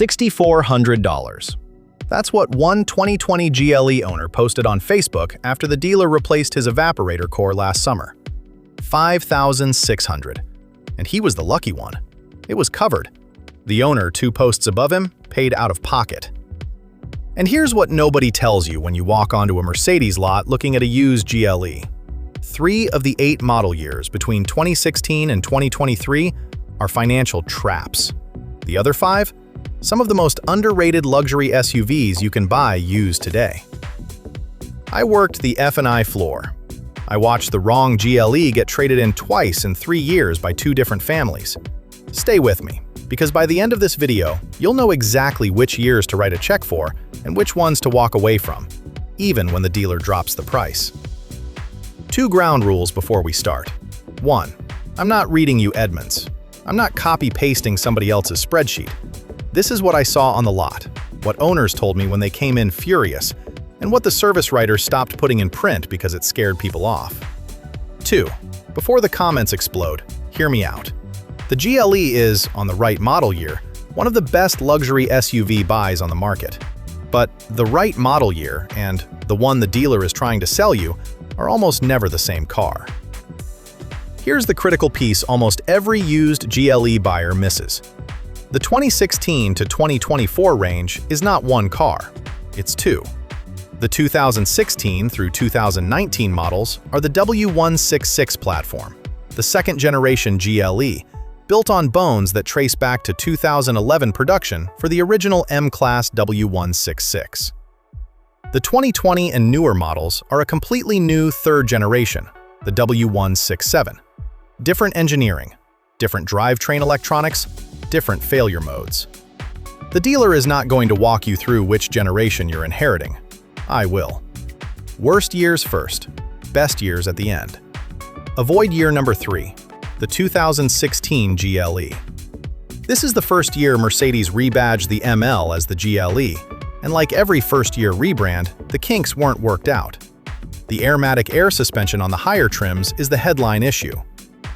$6,400. That's what one 2020 GLE owner posted on Facebook after the dealer replaced his evaporator core last summer. $5,600. And he was the lucky one. It was covered. The owner, 2 posts above him, paid out of pocket. And here's what nobody tells you when you walk onto a Mercedes lot looking at a used GLE. 3 of the 8 model years between 2016 and 2023 are financial traps. The other 5? Some of the most underrated luxury SUVs you can buy used today. I worked the F&I floor. I watched the wrong GLE get traded in twice in 3 years by 2 different families. Stay with me, because by the end of this video, you'll know exactly which years to write a check for and which ones to walk away from, even when the dealer drops the price. 2 ground rules before we start. 1. I'm not reading you Edmunds. I'm not copy-pasting somebody else's spreadsheet. This is what I saw on the lot, what owners told me when they came in furious, and what the service writer stopped putting in print because it scared people off. 2. Before the comments explode, hear me out. The GLE is, on the right model year, one of the best luxury SUV buys on the market. But the right model year and the one the dealer is trying to sell you are almost never the same car. Here's the critical piece almost every used GLE buyer misses. The 2016 to 2024 range is not 1 car, it's 2. The 2016 through 2019 models are the W166 platform, the second-generation GLE, built on bones that trace back to 2011 production for the original M-Class W166. The 2020 and newer models are a completely new third generation, the W167. Different engineering, different drivetrain electronics, different failure modes. The dealer is not going to walk you through which generation you're inheriting. I will. Worst years first, best years at the end. Avoid year number 3, the 2016 GLE. This is the first year Mercedes rebadged the ML as the GLE, and like every first-year rebrand, the kinks weren't worked out. The Airmatic air suspension on the higher trims is the headline issue.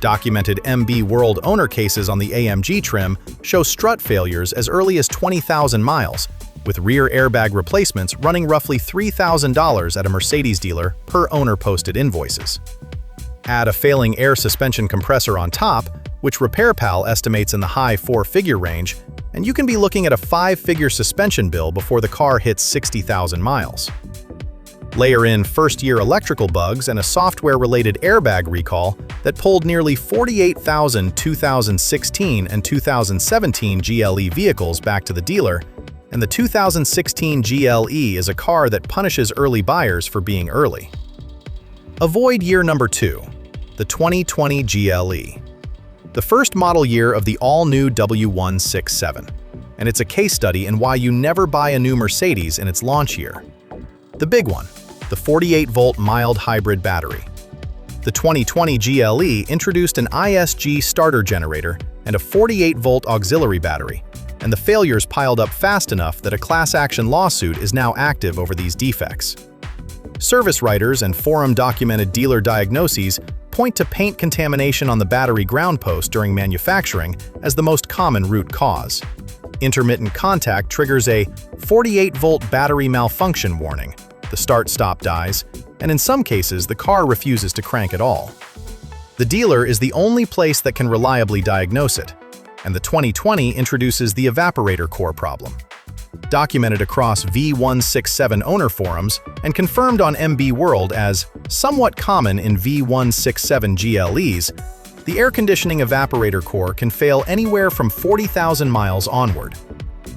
Documented MB World owner cases on the AMG trim show strut failures as early as 20,000 miles, with rear airbag replacements running roughly $3,000 at a Mercedes dealer per owner-posted invoices. Add a failing air suspension compressor on top, which RepairPal estimates in the high 4-figure range, and you can be looking at a 5-figure suspension bill before the car hits 60,000 miles. Layer in first-year electrical bugs and a software-related airbag recall that pulled nearly 48,000 2016 and 2017 GLE vehicles back to the dealer, and the 2016 GLE is a car that punishes early buyers for being early. Avoid year number 2, the 2020 GLE. The first model year of the all-new W167, and it's a case study in why you never buy a new Mercedes in its launch year. The big one, the 48-volt mild hybrid battery. The 2020 GLE introduced an ISG starter generator and a 48-volt auxiliary battery, and the failures piled up fast enough that a class-action lawsuit is now active over these defects. Service writers and forum-documented dealer diagnoses point to paint contamination on the battery ground post during manufacturing as the most common root cause. Intermittent contact triggers a 48-volt battery malfunction warning. The start-stop dies, and in some cases, the car refuses to crank at all. The dealer is the only place that can reliably diagnose it, and the 2020 introduces the evaporator core problem. Documented across V167 owner forums and confirmed on MB World as somewhat common in V167 GLEs, the air conditioning evaporator core can fail anywhere from 40,000 miles onward.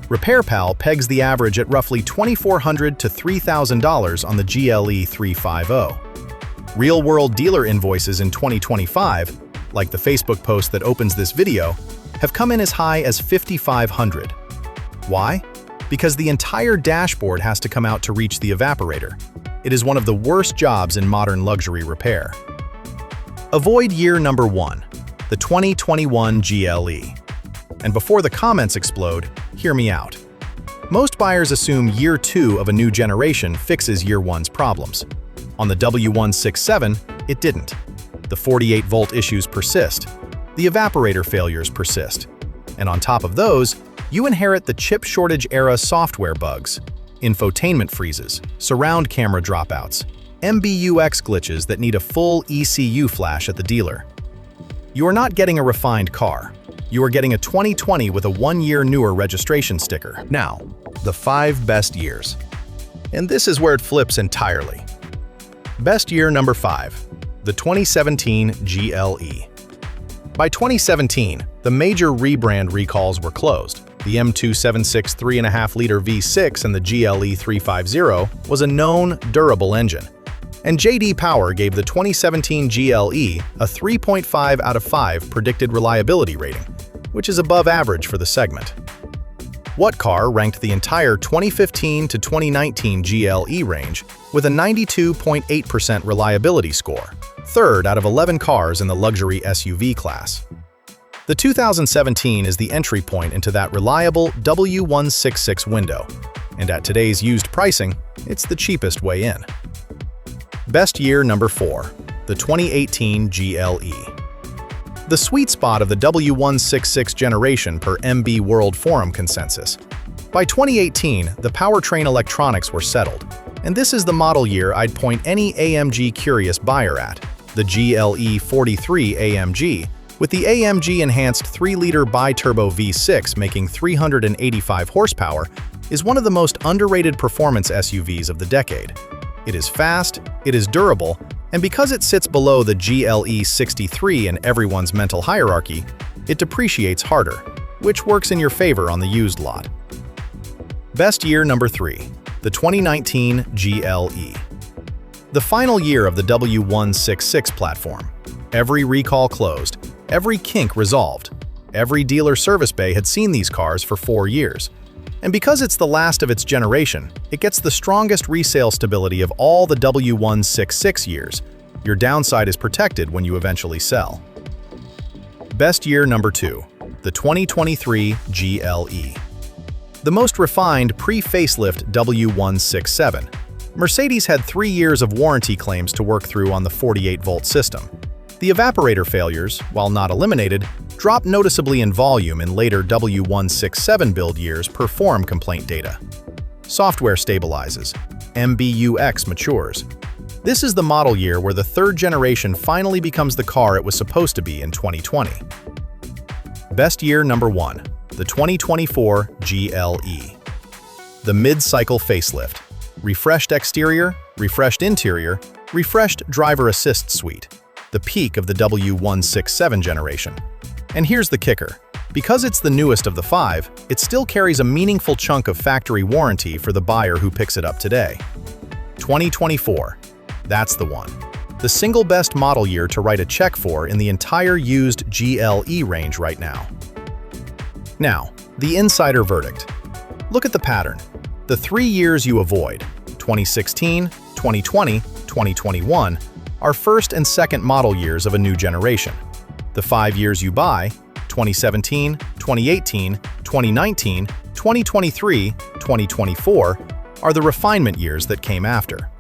RepairPal pegs the average at roughly $2,400 to $3,000 on the GLE 350. Real-world dealer invoices in 2025, like the Facebook post that opens this video, have come in as high as $5,500. Why? Because the entire dashboard has to come out to reach the evaporator. It is one of the worst jobs in modern luxury repair. Avoid year number 1, the 2021 GLE. And before the comments explode, hear me out. Most buyers assume year 2 of a new generation fixes year 1's problems. On the W167, it didn't. The 48-volt issues persist. The evaporator failures persist. And on top of those, You inherit the chip shortage era software bugs, infotainment freezes, surround camera dropouts, MBUX glitches that need a full ECU flash at the dealer. You are not getting a refined car. You are getting a 2020 with a 1-year newer registration sticker. Now, the 5 best years. And this is where it flips entirely. Best year number 5, the 2017 GLE. By 2017, the major rebrand recalls were closed. The M276 3.5-liter V6 and the GLE 350 was a known, durable engine. And J.D. Power gave the 2017 GLE a 3.5 out of 5 predicted reliability rating, which is above average for the segment. What car ranked the entire 2015 to 2019 GLE range with a 92.8% reliability score, 3rd out of 11 cars in the luxury SUV class? The 2017 is the entry point into that reliable W166 window, and at today's used pricing, it's the cheapest way in. Best year number 4, the 2018 GLE. The sweet spot of the W166 generation per MB World Forum consensus. By 2018, the powertrain electronics were settled, and this is the model year I'd point any AMG curious buyer at, the GLE 43 AMG, with the AMG enhanced 3-liter bi-turbo V6 making 385 horsepower, is one of the most underrated performance SUVs of the decade. It is fast, it is durable, and because it sits below the GLE 63 in everyone's mental hierarchy, it depreciates harder, which works in your favor on the used lot. Best year number 3, the 2019 GLE. The final year of the W166 platform. Every recall closed, every kink resolved. Every dealer service bay had seen these cars for 4 years. And because it's the last of its generation, it gets the strongest resale stability of all the W166 years. Your downside is protected when you eventually sell. Best year number 2, the 2023 GLE. The most refined pre-facelift W167. Mercedes had 3 years of warranty claims to work through on the 48-volt system. The evaporator failures, while not eliminated, dropped noticeably in volume in later W167 build years per forum complaint data. Software stabilizes. MBUX matures. This is the model year where the 3rd generation finally becomes the car it was supposed to be in 2020. Best year number 1, the 2024 GLE. The mid-cycle facelift. Refreshed exterior, refreshed interior, refreshed driver assist suite. The peak of the W167 generation. And here's the kicker. Because it's the newest of the 5, it still carries a meaningful chunk of factory warranty for the buyer who picks it up today. 2024. That's the one. The single best model year to write a check for in the entire used GLE range right now. Now, the insider verdict. Look at the pattern. The 3 years you avoid, 2016, 2020, 2021, are first and second model years of a new generation. The 5 years you buy, 2017, 2018, 2019, 2023, 2024, are the refinement years that came after.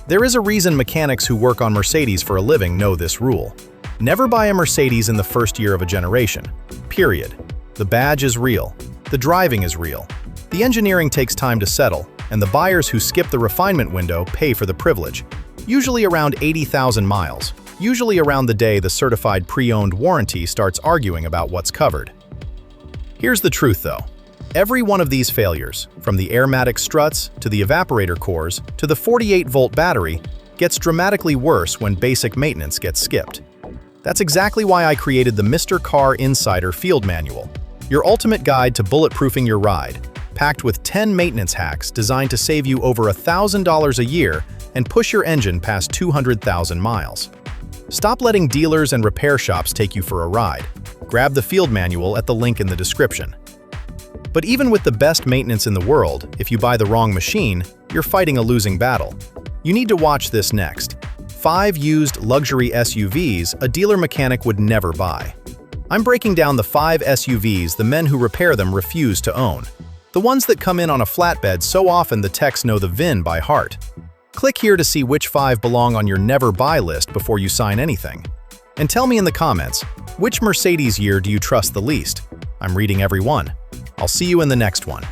There is a reason mechanics who work on Mercedes for a living know this rule. Never buy a Mercedes in the first year of a generation. Period. The badge is real. The driving is real. The engineering takes time to settle, and the buyers who skip the refinement window pay for the privilege. Usually around 80,000 miles, usually around the day the certified pre-owned warranty starts arguing about what's covered. Here's the truth though. Every one of these failures, from the airmatic struts to the evaporator cores to the 48-volt battery, gets dramatically worse when basic maintenance gets skipped. That's exactly why I created the Mr. Car Insider Field Manual, your ultimate guide to bulletproofing your ride, packed with 10 maintenance hacks designed to save you over $1,000 a year and push your engine past 200,000 miles. Stop letting dealers and repair shops take you for a ride. Grab the field manual at the link in the description. But even with the best maintenance in the world, if you buy the wrong machine, you're fighting a losing battle. You need to watch this next. 5 used luxury SUVs a dealer mechanic would never buy. I'm breaking down the 5 SUVs the men who repair them refuse to own. The ones that come in on a flatbed so often the techs know the VIN by heart. Click here to see which 5 belong on your never buy list before you sign anything. And tell me in the comments, which Mercedes year do you trust the least? I'm reading every one. I'll see you in the next one.